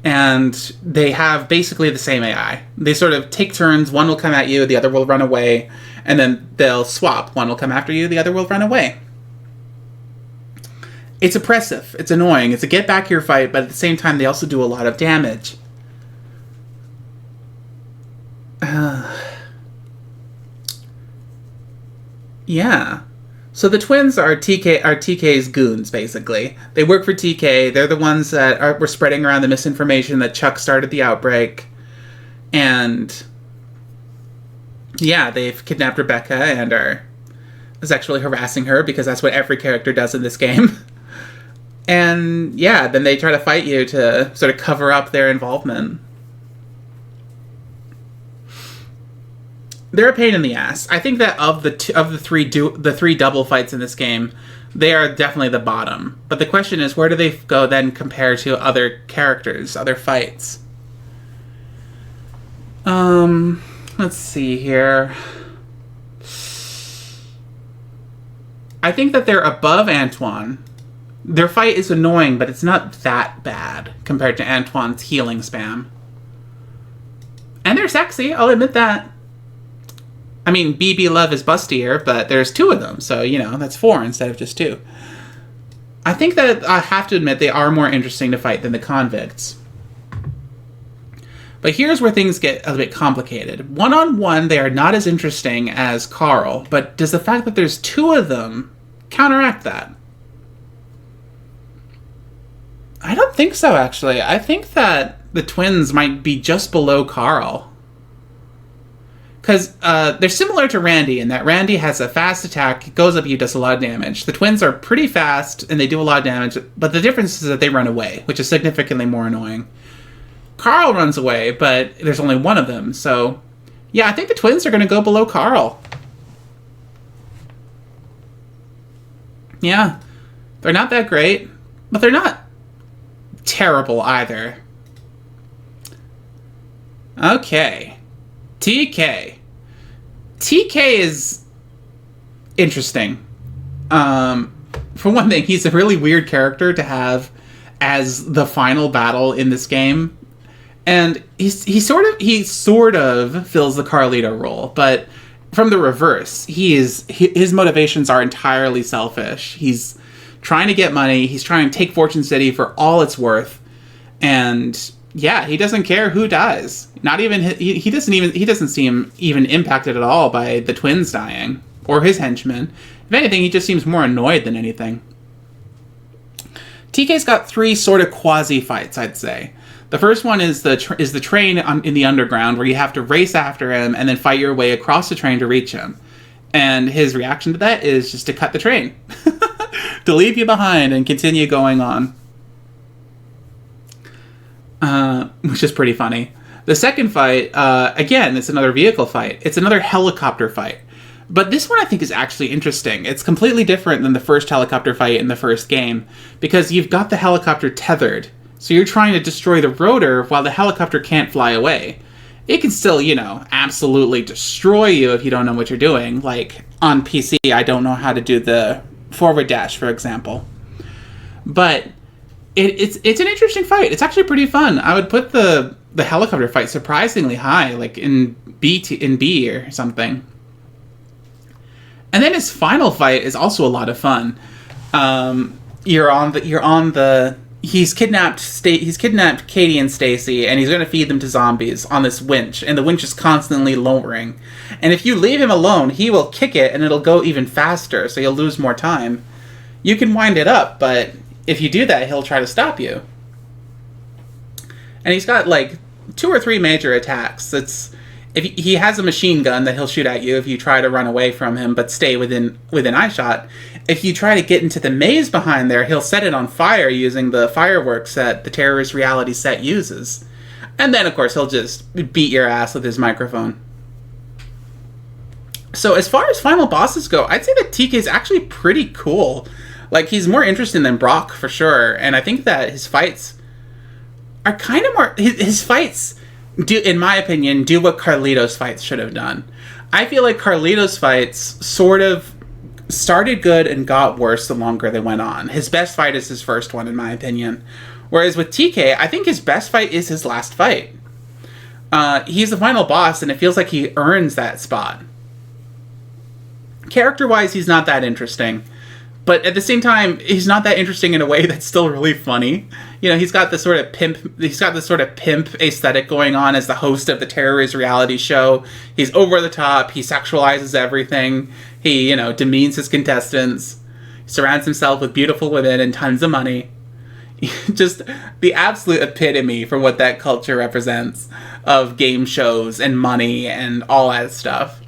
and they have basically the same AI. They sort of take turns, one will come at you, the other will run away, and then they'll swap. One will come after you, the other will run away. It's oppressive, it's annoying, it's a get back here fight, but at the same time they also do a lot of damage. Yeah. So the twins are TK's goons, basically. They work for TK. They're the ones that were spreading around the misinformation that Chuck started the outbreak. And yeah, they've kidnapped Rebecca and are sexually harassing her, because that's what every character does in this game. And yeah, then they try to fight you to sort of cover up their involvement. They're a pain in the ass. I think that of the three double fights in this game, they are definitely the bottom. But the question is, where do they go then compared to other characters, other fights? Let's see here. I think that they're above Antoine. Their fight is annoying, but it's not that bad compared to Antoine's healing spam. And they're sexy, I'll admit that. I mean, BB Love is bustier, but there's two of them, so, you know, that's four instead of just two. I think that I have to admit they are more interesting to fight than the convicts. But here's where things get a bit complicated. One-on-one, they are not as interesting as Carl, but does the fact that there's two of them counteract that? I don't think so, actually. I think that the twins might be just below Carl. Because they're similar to Randy in that Randy has a fast attack, goes up you, does a lot of damage. The twins are pretty fast, and they do a lot of damage, but the difference is that they run away, which is significantly more annoying. Carl runs away, but there's only one of them, so yeah, I think the twins are going to go below Carl. Yeah, they're not that great, but they're not terrible either. Okay. TK. TK is interesting. For one thing, he's a really weird character to have as the final battle in this game. And he sort of fills the Carlito role, but from the reverse. His motivations are entirely selfish. He's trying to get money, he's trying to take Fortune City for all it's worth, and yeah, he doesn't care who dies. Not even he doesn't seem even impacted at all by the twins dying or his henchmen. If anything, he just seems more annoyed than anything. TK's got three sort of quasi fights, I'd say. The first one is the train in the underground, where you have to race after him and then fight your way across the train to reach him. And his reaction to that is just to cut the train, to leave you behind and continue going on. Which is pretty funny. The second fight, again, it's another vehicle fight. It's another helicopter fight. But this one I think is actually interesting. It's completely different than the first helicopter fight in the first game, because you've got the helicopter tethered. So you're trying to destroy the rotor while the helicopter can't fly away. It can still, absolutely destroy you if you don't know what you're doing. Like, on PC, I don't know how to do the forward dash, for example. But it's an interesting fight. It's actually pretty fun. I would put the helicopter fight surprisingly high, like in B or something. And then his final fight is also a lot of fun. He's kidnapped Katie and Stacy, and he's going to feed them to zombies on this winch, and the winch is constantly lowering. And if you leave him alone, he will kick it, and it'll go even faster, so you'll lose more time. You can wind it up, but if you do that, he'll try to stop you. And he's got like 2 or 3 major attacks. If he has a machine gun that he'll shoot at you if you try to run away from him but stay within eyeshot. If you try to get into the maze behind there, he'll set it on fire using the fireworks that the Terrorist Reality set uses. And then, of course, he'll just beat your ass with his microphone. So as far as final bosses go, I'd say that TK is actually pretty cool. Like, he's more interesting than Brock, for sure. And I think that his fights are kind of more... His fights... in my opinion, do what Carlito's fights should have done. I feel like Carlito's fights sort of started good and got worse the longer they went on. His best fight is his first one, in my opinion. Whereas with TK, I think his best fight is his last fight. He's the final boss, and it feels like he earns that spot. Character-wise, he's not that interesting. But at the same time, he's not that interesting in a way that's still really funny. You know, he's got this sort of pimp aesthetic going on as the host of the Terrorist Reality show. He's over the top. He sexualizes everything. He, demeans his contestants. He surrounds himself with beautiful women and tons of money. Just the absolute epitome for what that culture represents of game shows and money and all that stuff.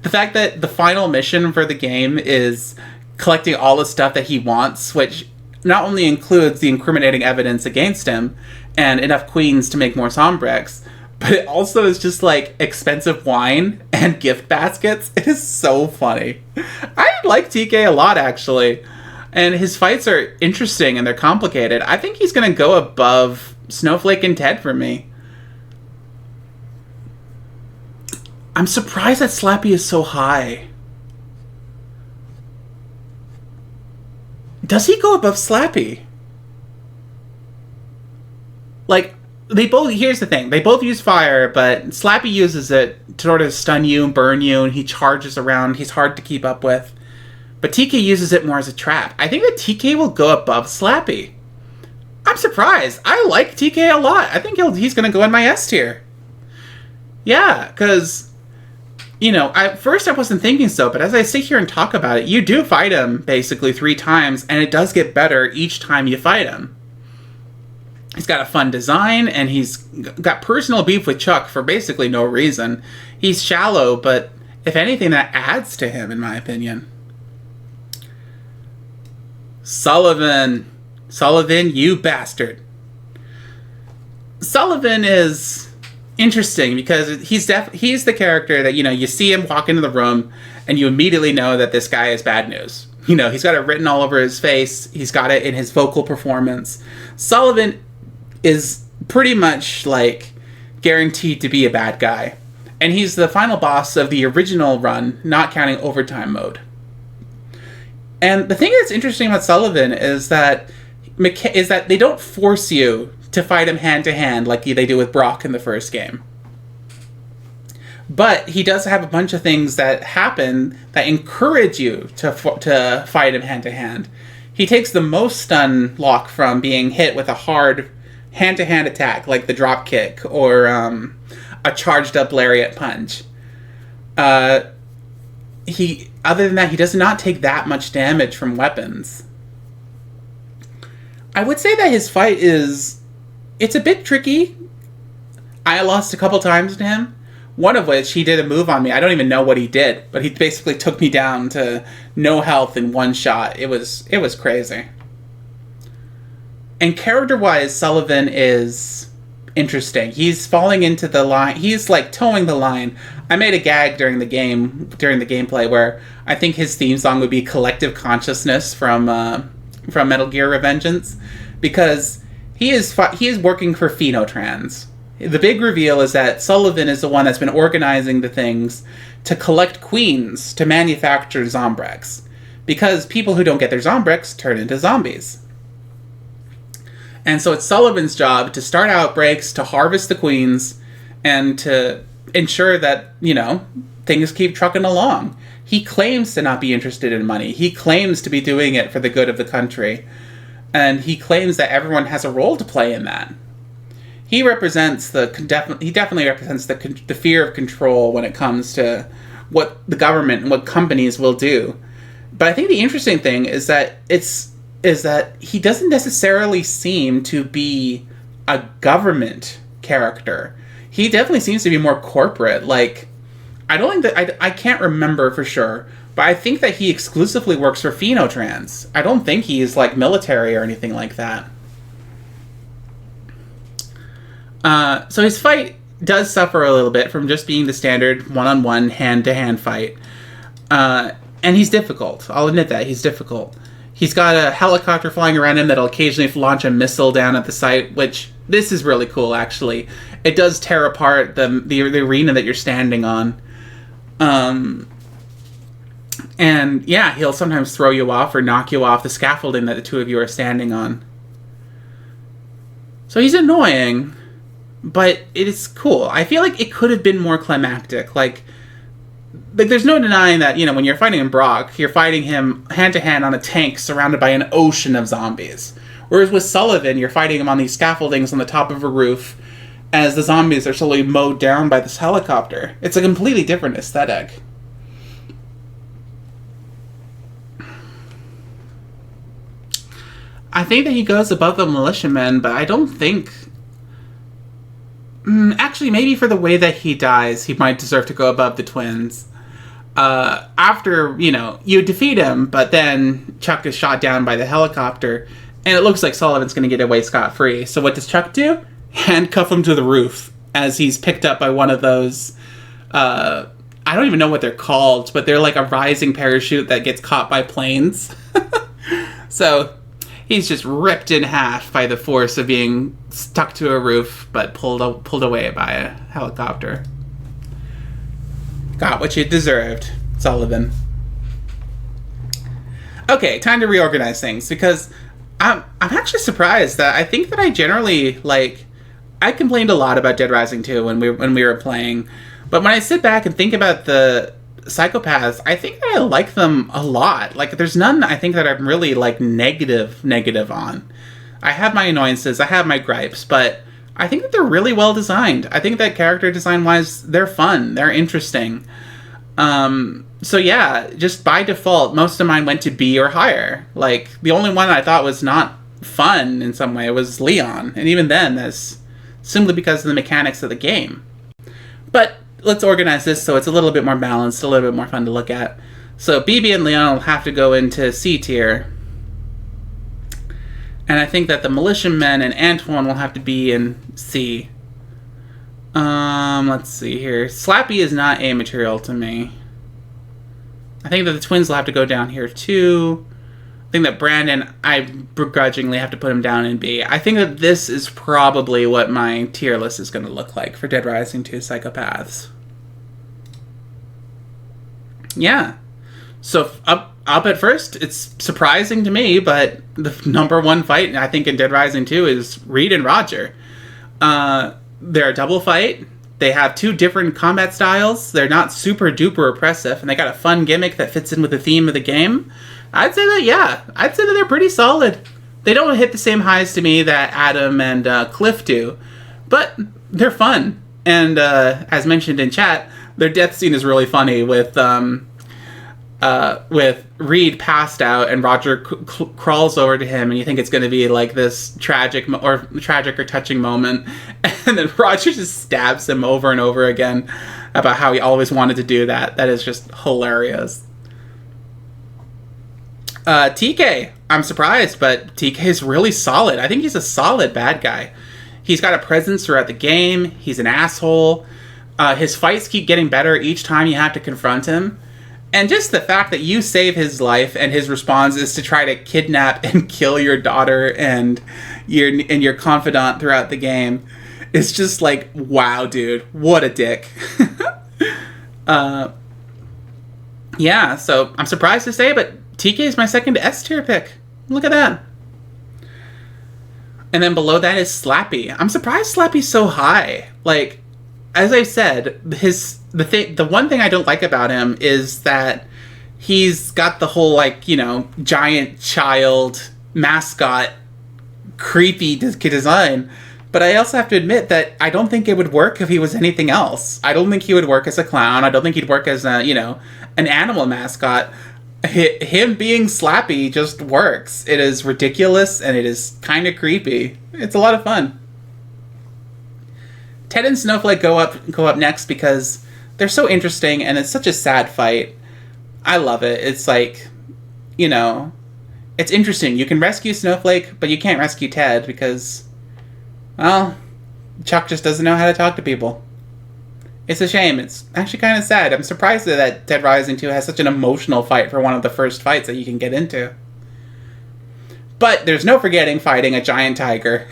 The fact that the final mission for the game is collecting all the stuff that he wants, which not only includes the incriminating evidence against him and enough queens to make more Sombrex, but it also is just like expensive wine and gift baskets. It is so funny. I like TK a lot, actually. And his fights are interesting and they're complicated. I think he's going to go above Snowflake and Ted for me. I'm surprised that Slappy is so high. Does he go above Slappy? Like, here's the thing. They both use fire, but Slappy uses it to sort of stun you and burn you, and he charges around. He's hard to keep up with. But TK uses it more as a trap. I think that TK will go above Slappy. I'm surprised. I like TK a lot. I think he's going to go in my S tier. Yeah, because... at first I wasn't thinking so, but as I sit here and talk about it, you do fight him basically 3 times, and it does get better each time you fight him. He's got a fun design, and he's got personal beef with Chuck for basically no reason. He's shallow, but if anything, that adds to him, in my opinion. Sullivan, you bastard. Sullivan is... interesting because he's the character that you see him walk into the room and you immediately know that this guy is bad news. He's got it written all over his face. He's got it in his vocal performance. Sullivan is pretty much like guaranteed to be a bad guy, and he's the final boss of the original run, not counting overtime mode. And the thing that's interesting about Sullivan is that they don't force you to fight him hand-to-hand like they do with Brock in the first game. But he does have a bunch of things that happen that encourage you to fight him hand-to-hand. He takes the most stun lock from being hit with a hard hand-to-hand attack, like the drop kick or a charged-up lariat punch. Other than that, he does not take that much damage from weapons. I would say that his fight it's a bit tricky. I lost a couple times to him. One of which, he did a move on me. I don't even know what he did, but he basically took me down to no health in one shot. It was crazy. And character-wise, Sullivan is interesting. He's falling into the line. He's like towing the line. I made a gag during the gameplay where I think his theme song would be Collective Consciousness from Metal Gear Revengeance, because he is working for Phenotrans. The big reveal is that Sullivan is the one that's been organizing the things to collect queens to manufacture Zombrex, because people who don't get their Zombrex turn into zombies. And so it's Sullivan's job to start outbreaks, to harvest the queens, and to ensure that, things keep trucking along. He claims to not be interested in money. He claims to be doing it for the good of the country. And he claims that everyone has a role to play in that. He definitely represents the fear of control when it comes to what the government and what companies will do. But I think the interesting thing is that he doesn't necessarily seem to be a government character. He definitely seems to be more corporate. Like, I don't think that I can't remember for sure, but I think that he exclusively works for Phenotrans. I don't think he's like military or anything like that. So his fight does suffer a little bit from just being the standard one-on-one, hand-to-hand fight. And he's difficult. I'll admit that. He's difficult. He's got a helicopter flying around him that'll occasionally launch a missile down at the site, which, this is really cool, actually. It does tear apart the arena that you're standing on. And, yeah, he'll sometimes throw you off or knock you off the scaffolding that the two of you are standing on. So he's annoying, but it is cool. I feel like it could have been more climactic. Like there's no denying that, when you're fighting Brock, you're fighting him hand-to-hand on a tank surrounded by an ocean of zombies. Whereas with Sullivan, you're fighting him on these scaffoldings on the top of a roof as the zombies are slowly mowed down by this helicopter. It's a completely different aesthetic. I think that he goes above the militiamen, but I don't think... Actually, maybe for the way that he dies, he might deserve to go above the twins. After, you defeat him, but then Chuck is shot down by the helicopter, and it looks like Sullivan's going to get away scot-free. So what does Chuck do? Handcuff him to the roof as he's picked up by one of those... I don't even know what they're called, but they're like a rising parachute that gets caught by planes. So... he's just ripped in half by the force of being stuck to a roof, but pulled away by a helicopter. Got what you deserved, Sullivan. Okay, time to reorganize things, because I'm actually surprised that I think that I generally, I complained a lot about Dead Rising 2 when we were playing, but when I sit back and think about the Psychopaths, I think that I like them a lot. There's none I think that I'm really, negative on. I have my annoyances, I have my gripes, but I think that they're really well designed. I think that character design-wise, they're fun, they're interesting. So yeah, just by default, most of mine went to B or higher. The only one I thought was not fun in some way was Leon, and even then, that's simply because of the mechanics of the game. But let's organize this so it's a little bit more balanced, a little bit more fun to look at. So BB and Leon will have to go into C tier. And I think that the militiamen and Antoine will have to be in C. Let's see here. Slappy is not A material to me. I think that the twins will have to go down here too. I think that Brandon, I begrudgingly have to put him down in B. I think that this is probably what my tier list is going to look like for Dead Rising 2 Psychopaths. Yeah. So up at first, it's surprising to me, but the number one fight, I think, in Dead Rising 2 is Reed and Roger. They're a double fight. They have two different combat styles. They're not super duper oppressive, and they got a fun gimmick that fits in with the theme of the game. I'd say that they're pretty solid. They don't hit the same highs to me that Adam and Cliff do, but they're fun. And as mentioned in chat, their death scene is really funny with Reed passed out and Roger crawls over to him, and you think it's going to be this tragic or touching moment, and then Roger just stabs him over and over again about how he always wanted to do that. That is just hilarious. TK, I'm surprised, but TK is really solid. I think he's a solid bad guy. He's got a presence throughout the game. He's an asshole. His fights keep getting better each time you have to confront him. And just the fact that you save his life and his response is to try to kidnap and kill your daughter and your confidant throughout the game is just wow, dude, what a dick. Yeah, so I'm surprised to say, but TK is my second S tier pick. Look at that. And then below that is Slappy. I'm surprised Slappy's so high. Like, as I said, the one thing I don't like about him is that he's got the whole, like, you know, giant child mascot creepy design. But I also have to admit that I don't think it would work if he was anything else. I don't think he would work as a clown. I don't think he'd work as a, you know, an animal mascot. Him being Slappy just works. It is ridiculous and it is kind of creepy. It's a lot of fun. Ted and Snowflake go up next because they're so interesting and it's such a sad fight. I love it. It's like, you know, it's interesting. You can rescue Snowflake, but you can't rescue Ted because, well, Chuck just doesn't know how to talk to people. It's a shame. It's actually kind of sad. I'm surprised that Dead Rising 2 has such an emotional fight for one of the first fights that you can get into. But there's no forgetting fighting a giant tiger.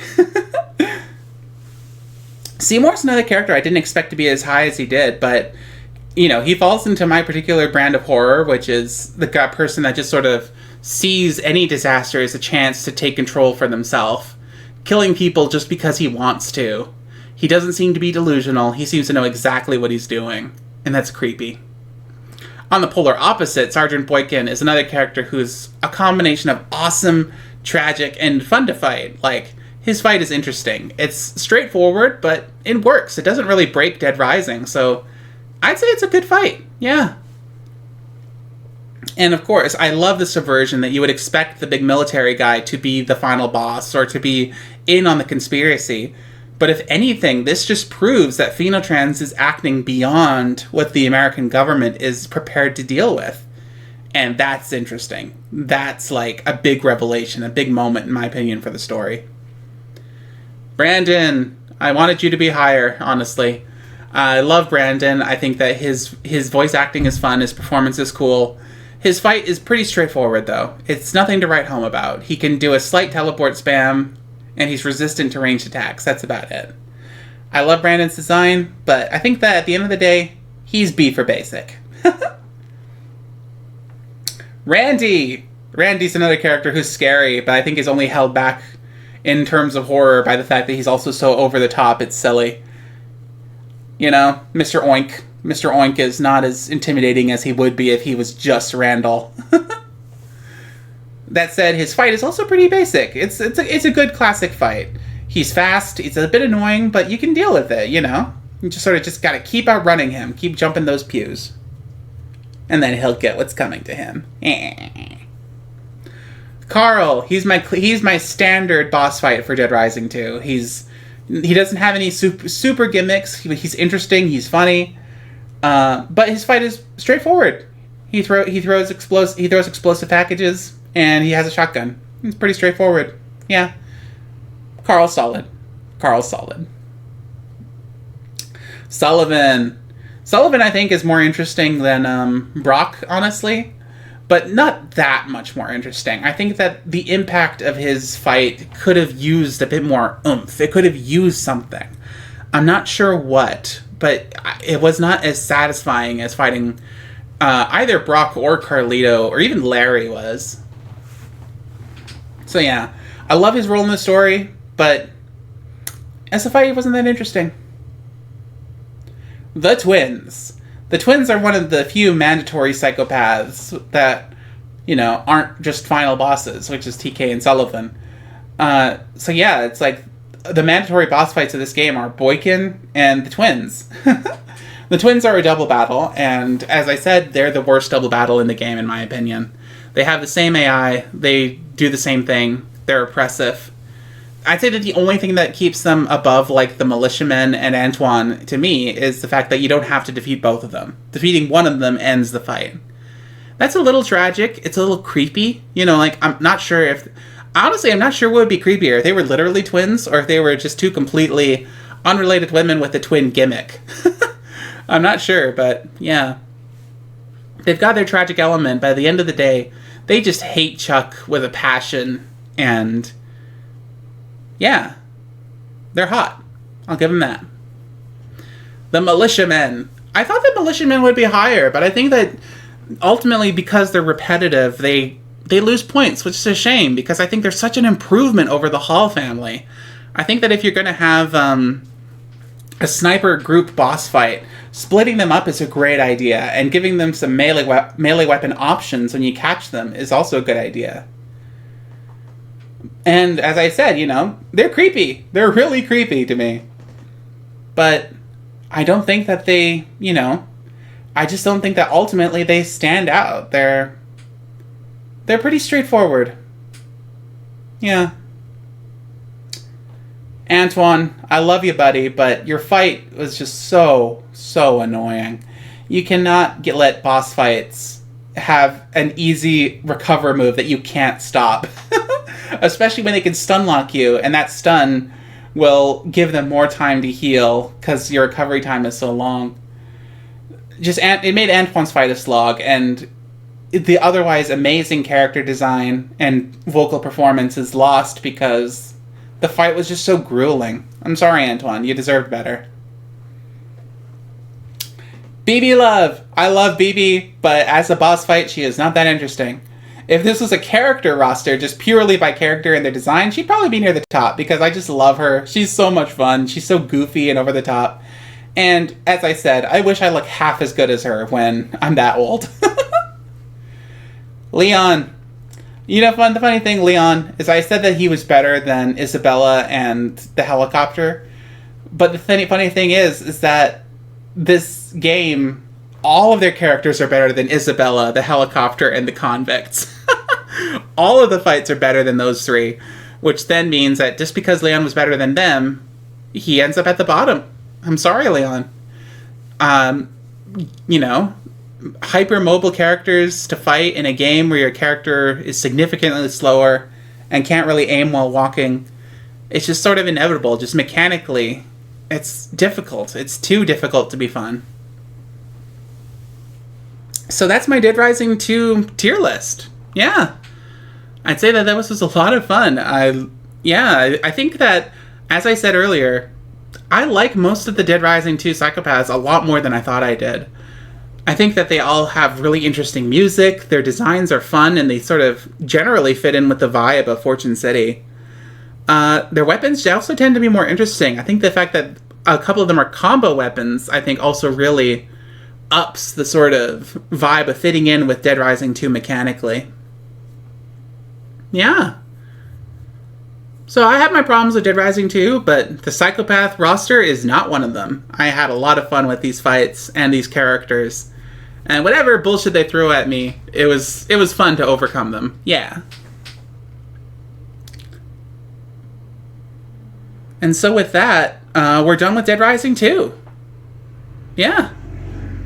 Seymour's another character I didn't expect to be as high as he did, but, you know, he falls into my particular brand of horror, which is the person that just sort of sees any disaster as a chance to take control for themselves, killing people just because he wants to. He doesn't seem to be delusional. He seems to know exactly what he's doing, and that's creepy. On the polar opposite, Sergeant Boykin is another character who's a combination of awesome, tragic, and fun to fight. Like, his fight is interesting. It's straightforward, but it works. It doesn't really break Dead Rising, so I'd say it's a good fight. Yeah. And of course, I love the subversion that you would expect the big military guy to be the final boss or to be in on the conspiracy. But if anything, this just proves that Phenotrans is acting beyond what the American government is prepared to deal with. And that's interesting. That's like a big revelation, a big moment, in my opinion, for the story. Brandon, I wanted you to be higher, honestly. I love Brandon. I think that his voice acting is fun. His performance is cool. His fight is pretty straightforward, though. It's nothing to write home about. He can do a slight teleport spam, and he's resistant to ranged attacks. That's about it. I love Brandon's design, but I think that at the end of the day, he's B for basic. Randy! Randy's another character who's scary, but I think is only held back in terms of horror by the fact that he's also so over the top, it's silly. You know, Mr. Oink. Mr. Oink is not as intimidating as he would be if he was just Randall. That said, his fight is also pretty basic. It's a good classic fight. He's fast, it's a bit annoying, but you can deal with it, you know? You just gotta keep outrunning him, keep jumping those pews. And then he'll get what's coming to him. Carl, he's my standard boss fight for Dead Rising 2. He doesn't have any super gimmicks. He's interesting, he's funny. But his fight is straightforward. He throws explosive packages, and he has a shotgun. It's pretty straightforward. Yeah. Carl's solid. Sullivan, I think, is more interesting than Brock, honestly. But not that much more interesting. I think that the impact of his fight could have used a bit more oomph. It could have used something. I'm not sure what, but it was not as satisfying as fighting either Brock or Carlito, or even Larry was. So yeah, I love his role in the story, but as a fight, it wasn't that interesting. The Twins. The Twins are one of the few mandatory psychopaths that, you know, aren't just final bosses, which is TK and Sullivan. So yeah, it's like the mandatory boss fights of this game are Boykin and the Twins. The Twins are a double battle, and as I said, they're the worst double battle in the game, in my opinion. They have the same AI, they do the same thing, they're oppressive. I'd say that the only thing that keeps them above, like, the Militiamen and Antoine, to me, is the fact that you don't have to defeat both of them. Defeating one of them ends the fight. That's a little tragic, it's a little creepy, you know, like, I'm not sure what would be creepier, if they were literally twins, or if they were just two completely unrelated women with a twin gimmick. I'm not sure, but yeah. They've got their tragic element, but at the end of the day, they just hate Chuck with a passion, and yeah, they're hot. I'll give them that. The Militiamen. I thought the Militiamen would be higher, but I think that ultimately, because they're repetitive, they they lose points, which is a shame because I think they're such an improvement over the Hall family. I think that if you're going to have a sniper group boss fight, splitting them up is a great idea, and giving them some melee weapon options when you catch them is also a good idea. And as I said, they're creepy. They're really creepy to me. But I don't think that they, I just don't think that ultimately they stand out. They're pretty straightforward. Yeah. Antoine, I love you, buddy, but your fight was just so annoying. You cannot let boss fights have an easy recover move that you can't stop. Especially when they can stun lock you, and that stun will give them more time to heal because your recovery time is so long. It made Antoine's fight a slog, and the otherwise amazing character design and vocal performance is lost because the fight was just so grueling. I'm sorry, Antoine. You deserved better. BB Love. I love BB, but as a boss fight, she is not that interesting. If this was a character roster, just purely by character and their design, she'd probably be near the top because I just love her. She's so much fun. She's so goofy and over the top. And as I said, I wish I looked half as good as her when I'm that old. Leon. The funny thing, Leon, is I said that he was better than Isabella and the helicopter. But the funny thing is that this game, all of their characters are better than Isabella, the helicopter, and the convicts. All of the fights are better than those three, which then means that just because Leon was better than them, he ends up at the bottom. I'm sorry, Leon. Hyper-mobile characters to fight in a game where your character is significantly slower and can't really aim while walking, it's just sort of inevitable. Just mechanically, it's difficult. It's too difficult to be fun. So that's my Dead Rising 2 tier list. Yeah. I'd say that was a lot of fun. I think that, as I said earlier, I like most of the Dead Rising 2 Psychopaths a lot more than I thought I did. I think that they all have really interesting music, their designs are fun, and they sort of generally fit in with the vibe of Fortune City. Their weapons also tend to be more interesting. I think the fact that a couple of them are combo weapons, I think also really ups the sort of vibe of fitting in with Dead Rising 2 mechanically. Yeah. So I have my problems with Dead Rising 2, but the Psychopath roster is not one of them. I had a lot of fun with these fights and these characters. And whatever bullshit they threw at me, it was fun to overcome them. Yeah. And so with that, we're done with Dead Rising 2. Yeah.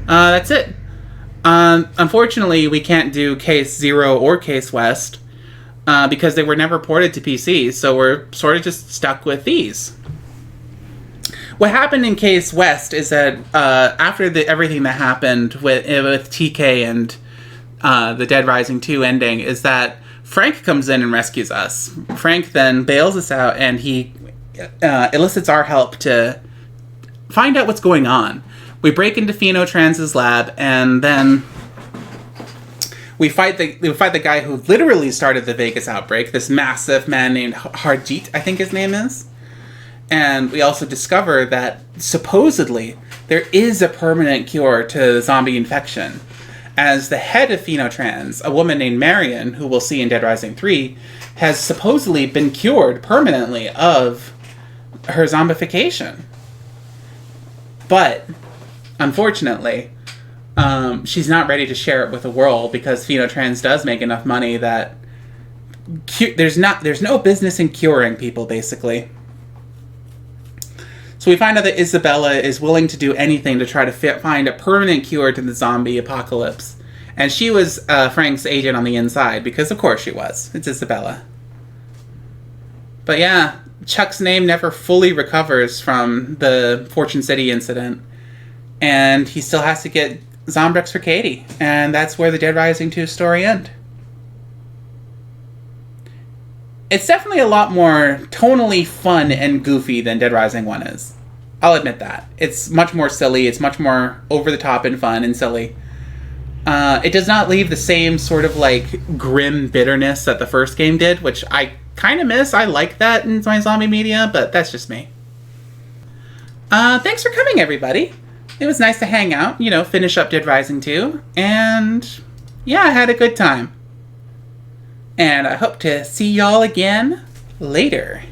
That's it. Unfortunately, we can't do Case Zero or Case West because they were never ported to PC, so we're sort of just stuck with these. What happened in Case West is that after everything that happened with TK and the Dead Rising 2 ending is that Frank comes in and rescues us. Frank then bails us out, and he elicits our help to find out what's going on. We break into Phenotrans's lab, and then we fight the guy who literally started the Vegas outbreak, this massive man named Harjeet, I think his name is. And we also discover that, supposedly, there is a permanent cure to zombie infection. As the head of Phenotrans, a woman named Marion, who we'll see in Dead Rising 3, has supposedly been cured permanently of her zombification. But unfortunately, she's not ready to share it with the world because Phenotrans does make enough money that there's no business in curing people, basically. So we find out that Isabella is willing to do anything to try to find a permanent cure to the zombie apocalypse. And she was Frank's agent on the inside, because of course she was. It's Isabella. But yeah, Chuck's name never fully recovers from the Fortune City incident. And he still has to get Zombrex for Katie. And that's where the Dead Rising 2 story ends. It's definitely a lot more tonally fun and goofy than Dead Rising 1 is. I'll admit that. It's much more silly. It's much more over the top and fun and silly. It does not leave the same sort of like grim bitterness that the first game did, which I kind of miss. I like that in my zombie media, but that's just me. Thanks for coming, everybody. It was nice to hang out, finish up Dead Rising 2, and yeah, I had a good time. And I hope to see y'all again later.